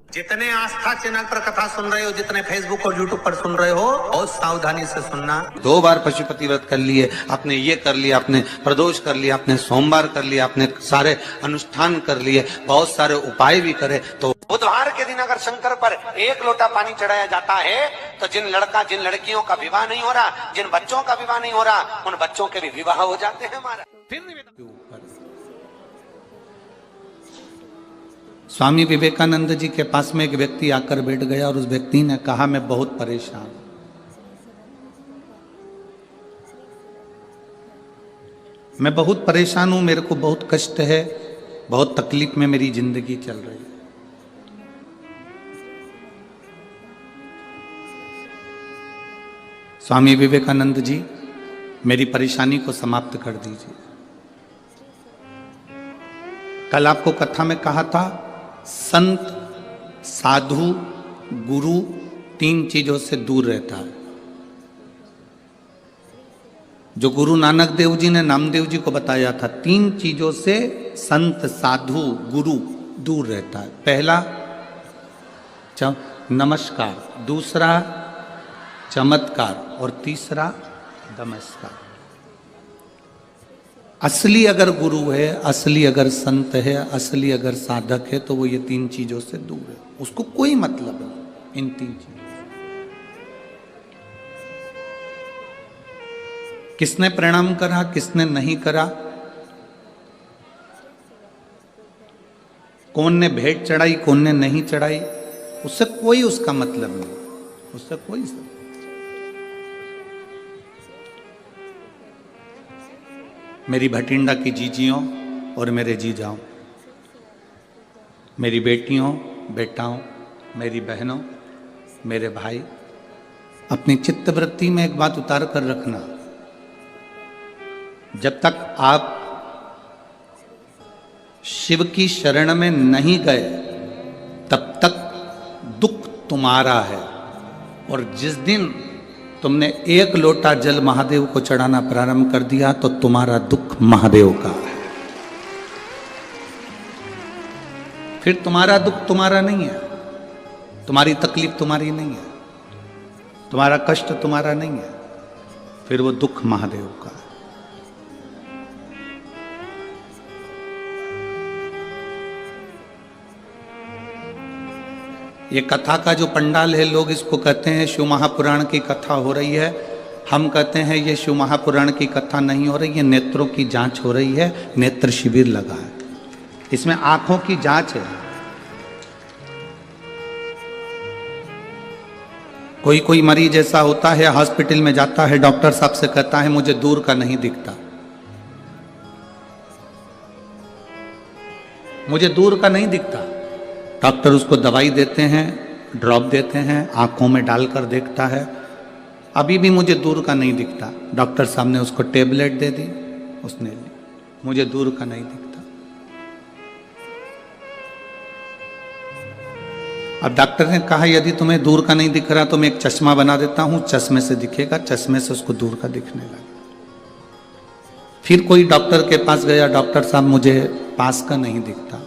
जितने आस्था चैनल पर कथा सुन रहे हो, जितने फेसबुक और यूट्यूब पर सुन रहे हो, बहुत सावधानी से सुनना। 2 बार पशुपति व्रत कर लिए, आपने ये कर लिया, आपने प्रदोष कर लिया, आपने सोमवार कर लिया, आपने सारे अनुष्ठान कर लिए, बहुत सारे उपाय भी करे, तो बुधवार के दिन अगर शंकर पर 1 लोटा पानी चढ़ाया जाता है तो जिन लड़कियों का विवाह नहीं हो रहा, जिन बच्चों का विवाह नहीं हो रहा, उन बच्चों के भी विवाह हो जाते हैं। हमारा स्वामी विवेकानंद जी के पास में एक व्यक्ति आकर बैठ गया और उस व्यक्ति ने कहा, मैं बहुत परेशान हूं, मैं बहुत परेशान हूं, मेरे को बहुत कष्ट है, बहुत तकलीफ में मेरी जिंदगी चल रही है। स्वामी विवेकानंद जी, मेरी परेशानी को समाप्त कर दीजिए। कल आपको कथा में कहा था, संत, साधु, गुरु 3 चीजों से दूर रहता है। जो गुरु नानक देव जी ने नामदेव जी को बताया था, 3 चीजों से संत, साधु, गुरु दूर रहता है। पहला नमस्कार, दूसरा चमत्कार और तीसरा नमस्कार। असली अगर गुरु है, असली अगर संत है, असली अगर साधक है, तो वो ये 3 चीजों से दूर है। उसको कोई मतलब नहीं इन 3 चीजों से। किसने प्रणाम करा, किसने नहीं करा, कौन ने भेंट चढ़ाई, कौन ने नहीं चढ़ाई, उससे कोई उसका मतलब नहीं, उससे कोई सब। मेरी भटिंडा की जीजियों और मेरे जीजाओं, मेरी बेटियों, बेटाओं, मेरी बहनों, मेरे भाई, अपनी चित्तवृत्ति में एक बात उतार कर रखना, जब तक आप शिव की शरण में नहीं गए तब तक दुख तुम्हारा है, और जिस दिन तुमने 1 लोटा जल महादेव को चढ़ाना प्रारंभ कर दिया तो तुम्हारा दुख महादेव का है। फिर तुम्हारा दुख तुम्हारा नहीं है, तुम्हारी तकलीफ तुम्हारी नहीं है, तुम्हारा कष्ट तुम्हारा नहीं है, फिर वो दुख महादेव का है। ये कथा का जो पंडाल है, लोग इसको कहते हैं शिव महापुराण की कथा हो रही है। हम कहते हैं ये शिव महापुराण की कथा नहीं हो रही है, नेत्रों की जांच हो रही है, नेत्र शिविर लगा है, इसमें आंखों की जांच है। कोई कोई मरीज ऐसा होता है, हॉस्पिटल में जाता है, डॉक्टर साहब से कहता है मुझे दूर का नहीं दिखता, मुझे दूर का नहीं दिखता। डॉक्टर उसको दवाई देते हैं, ड्रॉप देते हैं, आंखों में डालकर देखता है, अभी भी मुझे दूर का नहीं दिखता। डॉक्टर साहब ने उसको टेबलेट दे दी, उसने ली, मुझे दूर का नहीं दिखता। अब डॉक्टर ने कहा यदि तुम्हें दूर का नहीं दिख रहा तो मैं एक चश्मा बना देता हूं, चश्मे से दिखेगा, चश्मे से उसको दूर का दिखने लगा। फिर कोई डॉक्टर के पास गया, डॉक्टर साहब मुझे पास का नहीं दिखता।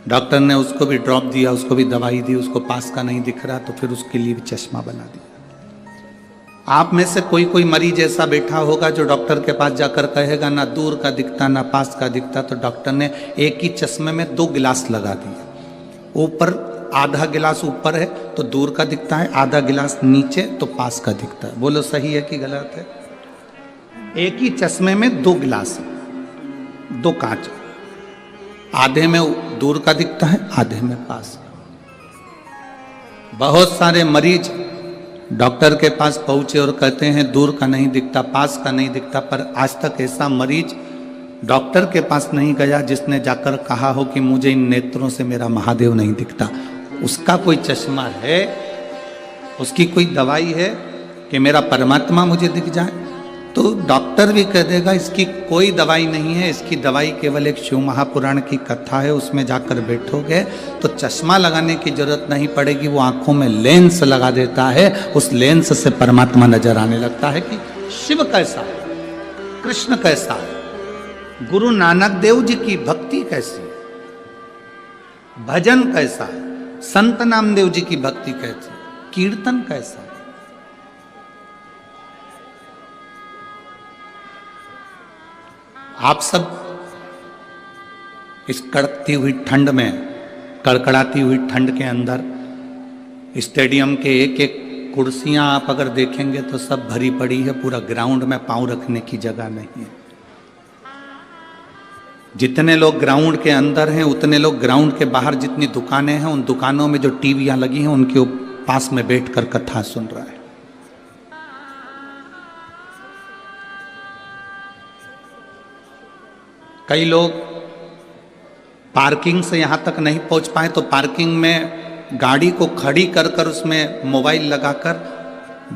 डॉक्टर ने उसको भी ड्रॉप दिया, उसको भी दवाई दी, उसको पास का नहीं दिख रहा तो फिर उसके लिए भी चश्मा बना दिया। आप में से कोई कोई मरीज ऐसा बैठा होगा जो डॉक्टर के पास जाकर कहेगा ना दूर का दिखता ना पास का दिखता, तो डॉक्टर ने एक ही चश्मे में 2 गिलास लगा दिए। ऊपर आधा गिलास ऊपर है तो दूर का दिखता है, आधा गिलास नीचे तो पास का दिखता है। बोलो सही है कि गलत है? एक ही चश्मे में 2 गिलास, 2 कांच, आधे में दूर का दिखता है, आधे में पास। बहुत सारे मरीज डॉक्टर के पास पहुंचे और कहते हैं दूर का नहीं दिखता, पास का नहीं दिखता, पर आज तक ऐसा मरीज डॉक्टर के पास नहीं गया जिसने जाकर कहा हो कि मुझे इन नेत्रों से मेरा महादेव नहीं दिखता। उसका कोई चश्मा है, उसकी कोई दवाई है कि मेरा परमात्मा मुझे दिख जाए, तो डॉक्टर भी कह देगा इसकी कोई दवाई नहीं है, इसकी दवाई केवल एक शिव महापुराण की कथा है, उसमें जाकर बैठोगे तो चश्मा लगाने की जरूरत नहीं पड़ेगी, वो आंखों में लेंस लगा देता है, उस लेंस से परमात्मा नजर आने लगता है कि शिव कैसा है, कृष्ण कैसा है, गुरु नानक देव जी की भक्ति कैसी है। भजन कैसा है, संत नामदेव जी की भक्ति कैसी, कीर्तन कैसा है। आप सब इस कड़कती हुई ठंड में, कड़कड़ाती हुई ठंड के अंदर स्टेडियम के एक एक कुर्सियां आप अगर देखेंगे तो सब भरी पड़ी है, पूरा ग्राउंड में पांव रखने की जगह नहीं है। जितने लोग ग्राउंड के अंदर हैं उतने लोग ग्राउंड के बाहर जितनी दुकानें हैं उन दुकानों में जो टीवियां लगी हैं उनके पास में बैठकर कथा सुन रहा है। कई लोग पार्किंग से यहां तक नहीं पहुंच पाए तो पार्किंग में गाड़ी को खड़ी कर कर उसमें मोबाइल लगाकर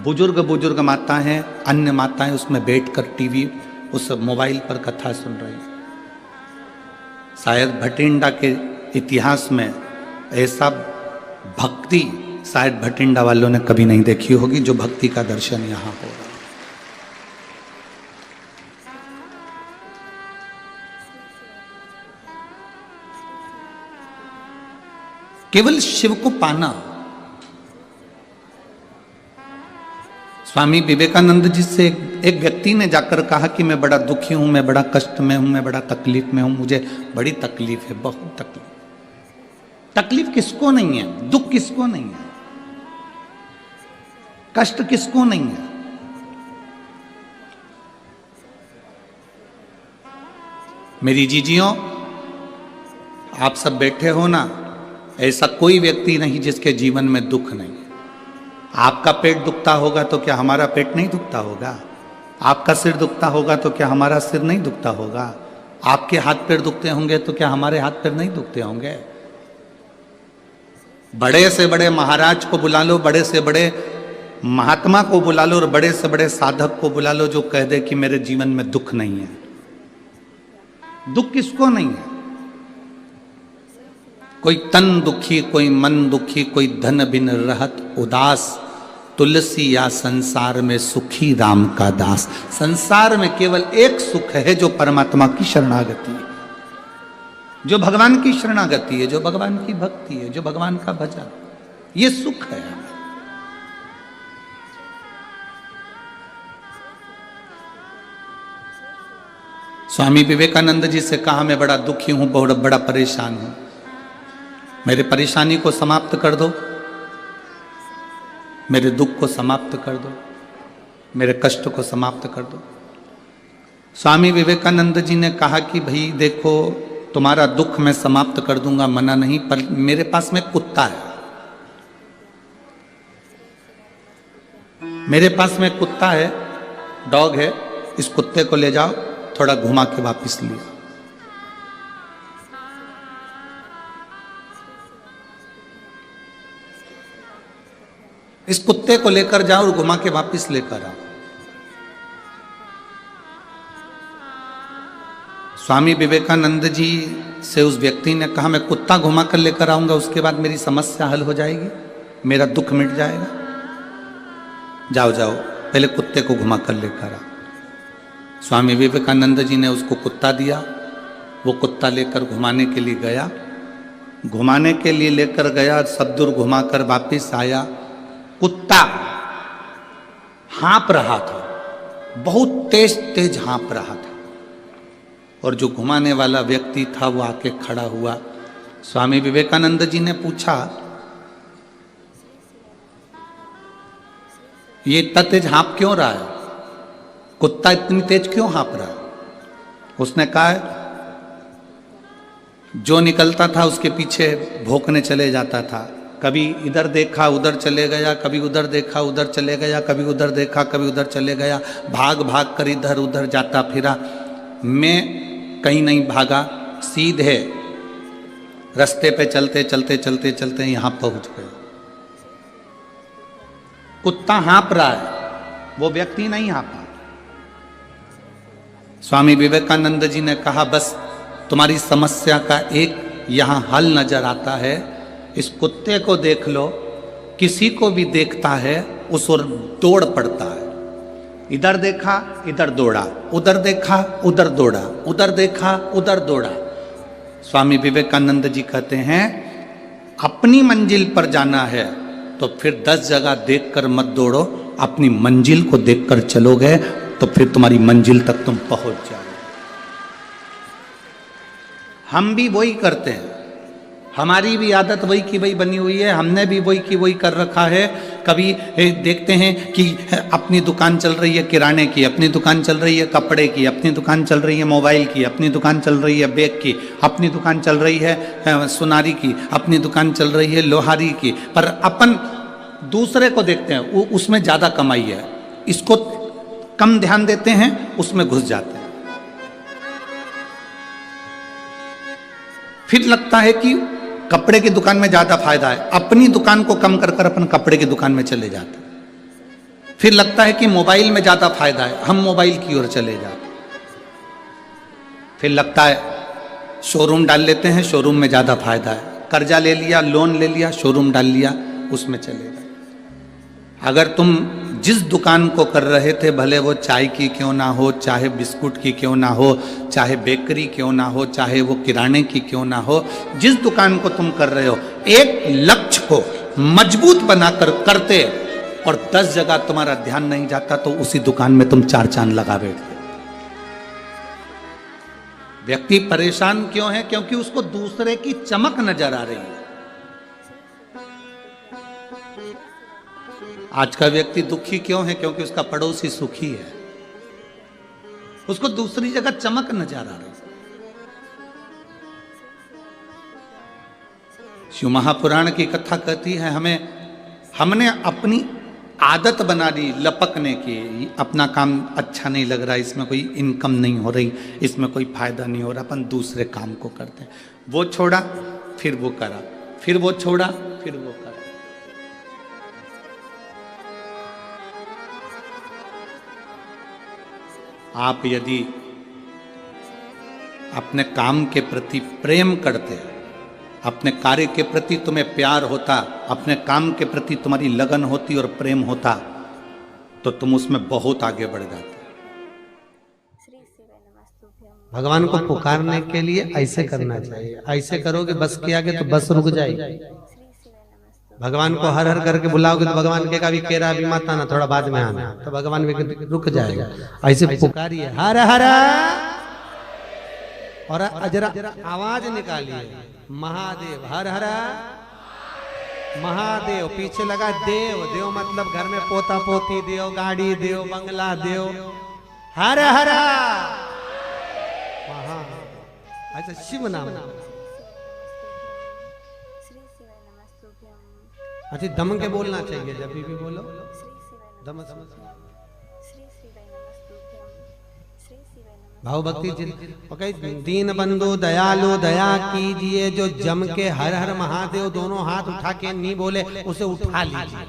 बुजुर्ग माताएं, अन्य माताएं उसमें बैठकर टीवी उस मोबाइल पर कथा सुन रही हैं। शायद भटिंडा के इतिहास में ऐसा भक्ति शायद भटिंडा वालों ने कभी नहीं देखी होगी जो भक्ति का दर्शन यहां हो रहा है। केवल शिव को पाना। स्वामी विवेकानंद जी से एक व्यक्ति ने जाकर कहा कि मैं बड़ा दुखी हूं, मैं बड़ा कष्ट में हूं, मैं बड़ा तकलीफ में हूं, मुझे बड़ी तकलीफ है, बहुत तकलीफ। तकलीफ किसको नहीं है, दुख किसको नहीं है, कष्ट किसको नहीं है। मेरी जीजियों, आप सब बैठे हो ना, ऐसा कोई व्यक्ति नहीं जिसके जीवन में दुख नहीं है। आपका पेट दुखता होगा तो क्या हमारा पेट नहीं दुखता होगा? आपका सिर दुखता होगा तो क्या हमारा सिर नहीं दुखता होगा? आपके हाथ पैर दुखते होंगे तो क्या हमारे हाथ पैर नहीं दुखते होंगे? बड़े से बड़े महाराज को बुला लो, बड़े से बड़े महात्मा को बुला लो और बड़े से बड़े साधक को बुला लो जो कह दे कि मेरे जीवन में दुख नहीं है। दुख किसको नहीं है? कोई तन दुखी, कोई मन दुखी, कोई धन बिन रहत उदास, तुलसी या संसार में सुखी राम का दास। संसार में केवल एक सुख है जो परमात्मा की शरणागति है, जो भगवान की शरणागति है, जो भगवान की भक्ति है, जो भगवान का भजन, ये सुख है। स्वामी विवेकानंद जी से कहा मैं बड़ा दुखी हूं, बहुत बड़ा परेशान हूं, मेरे परेशानी को समाप्त कर दो, मेरे दुख को समाप्त कर दो, मेरे कष्ट को समाप्त कर दो। स्वामी विवेकानंद जी ने कहा कि भाई देखो, तुम्हारा दुख मैं समाप्त कर दूंगा, मना नहीं, पर मेरे पास में कुत्ता है, मेरे पास में कुत्ता है, डॉग है, इस कुत्ते को ले जाओ, थोड़ा घुमा के वापिस लिया। इस कुत्ते को लेकर जाओ और घुमा के वापस लेकर आओ। स्वामी विवेकानंद जी से उस व्यक्ति ने कहा मैं कुत्ता घुमा कर लेकर आऊंगा, उसके बाद मेरी समस्या हल हो जाएगी, मेरा दुख मिट जाएगा। जाओ जाओ, पहले कुत्ते को घुमा कर लेकर आओ। स्वामी विवेकानंद जी ने उसको कुत्ता दिया, वो कुत्ता लेकर घुमाने के लिए गया, घुमाने के लिए लेकर गया, सब दूर घुमाकर वापिस आया। कुत्ता हाँप रहा था, बहुत तेज तेज हाँप रहा था, और जो घुमाने वाला व्यक्ति था वो आके खड़ा हुआ। स्वामी विवेकानंद जी ने पूछा ये इतना तेज हाँप क्यों रहा है, कुत्ता इतनी तेज क्यों हाँप रहा है? उसने कहा जो निकलता था उसके पीछे भौंकने चले जाता था, कभी इधर देखा उधर चले गया, कभी उधर देखा उधर चले गया, कभी उधर देखा कभी उधर चले गया, भाग भाग कर इधर उधर जाता फिरा। मैं कहीं नहीं भागा, सीधे रास्ते पे चलते चलते चलते चलते यहाँ पहुँच गए। कुत्ता हाँप रहा है, वो व्यक्ति नहीं हाँपा। स्वामी विवेकानंद जी ने कहा बस तुम्हारी समस्या का एक यहाँ हल नजर आता है, इस कुत्ते को देख लो, किसी को भी देखता है उस ओर दौड़ पड़ता है, इधर देखा इधर दौड़ा, उधर देखा उधर दौड़ा, उधर देखा उधर दौड़ा। स्वामी विवेकानंद जी कहते हैं अपनी मंजिल पर जाना है तो फिर 10 जगह देखकर मत दौड़ो, अपनी मंजिल को देखकर चलोगे तो फिर तुम्हारी मंजिल तक तुम पहुंच जाओगे। हम भी वही करते हैं, हमारी भी आदत वही की वही बनी हुई है, हमने भी वही की वही कर रखा है। कभी देखते हैं कि अपनी दुकान चल रही है किराने की, अपनी दुकान चल रही है कपड़े की, अपनी दुकान चल रही है मोबाइल की, अपनी दुकान चल रही है बैग की, अपनी दुकान चल रही है सुनारी की, अपनी दुकान चल रही है लोहारी की, पर अपन दूसरे को देखते हैं वो उसमें ज़्यादा कमाई है, इसको कम ध्यान देते हैं, उसमें घुस जाते हैं। फिर लगता है कि कपड़े की दुकान में ज्यादा फायदा है, अपनी दुकान को कम कर कर अपन कपड़े की दुकान में चले जाते हैं। फिर लगता है कि मोबाइल में ज्यादा फायदा है, हम मोबाइल की ओर चले जाते हैं। फिर लगता है शोरूम डाल लेते हैं, शोरूम में ज्यादा फायदा है, कर्जा ले लिया, लोन ले लिया, शोरूम डाल लिया, उसमें चले गए। अगर तुम जिस दुकान को कर रहे थे, भले वो चाय की क्यों ना हो, चाहे बिस्कुट की क्यों ना हो, चाहे बेकरी क्यों ना हो, चाहे वो किराने की क्यों ना हो, जिस दुकान को तुम कर रहे हो, एक लक्ष्य को मजबूत बनाकर करते और 10 जगह तुम्हारा ध्यान नहीं जाता तो उसी दुकान में तुम 4 चांद लगा बैठते। व्यक्ति परेशान क्यों है? क्योंकि उसको दूसरे की चमक नजर आ रही है। आज का व्यक्ति दुखी क्यों है? क्योंकि उसका पड़ोसी सुखी है, उसको दूसरी जगह चमक नजर आ रही है। शिव महापुराण की कथा कहती है हमने अपनी आदत बना ली लपकने की, अपना काम अच्छा नहीं लग रहा, इसमें कोई इनकम नहीं हो रही, इसमें कोई फायदा नहीं हो रहा, अपन दूसरे काम को करते हैं। वो छोड़ा फिर वो करा, फिर वो छोड़ा फिर वो करा। आप यदि अपने काम के प्रति प्रेम करते, अपने कार्य के प्रति तुम्हें प्यार होता, अपने काम के प्रति तुम्हारी लगन होती और प्रेम होता, तो तुम उसमें बहुत आगे बढ़ जाते। भगवान को पुकारने के लिए ऐसे करना चाहिए, ऐसे करोगे बस के आगे तो बस रुक जाएगी। भगवान को हर हर करके बुलाओगे तो भगवान के का भी केरा भी मत आना, थोड़ा बाद में आना, तो भगवान भी रुक जाएगा। ऐसे पुकारिए हर हर और जरा आवाज निकालिए महादेव, हर हर महादेव। पीछे लगा देव, देव मतलब घर में पोता पोती देव, गाड़ी देव, बंगला देव, हर हर महा। अच्छा शिव नाम। अच्छा दम के बोलना चाहिए, जब भी बोलो दम से। भाव भक्ति दीन बंधु दयालु दया कीजिए, जो जम के हर हर महादेव दोनों हाथ उठा के नहीं बोले उसे उठा लीजिए।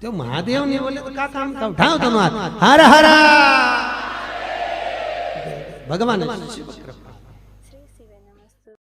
तो महादेव नहीं बोले तो क्या काम का? उठाओ दोनों हाथ, हर हर भगवान शिव।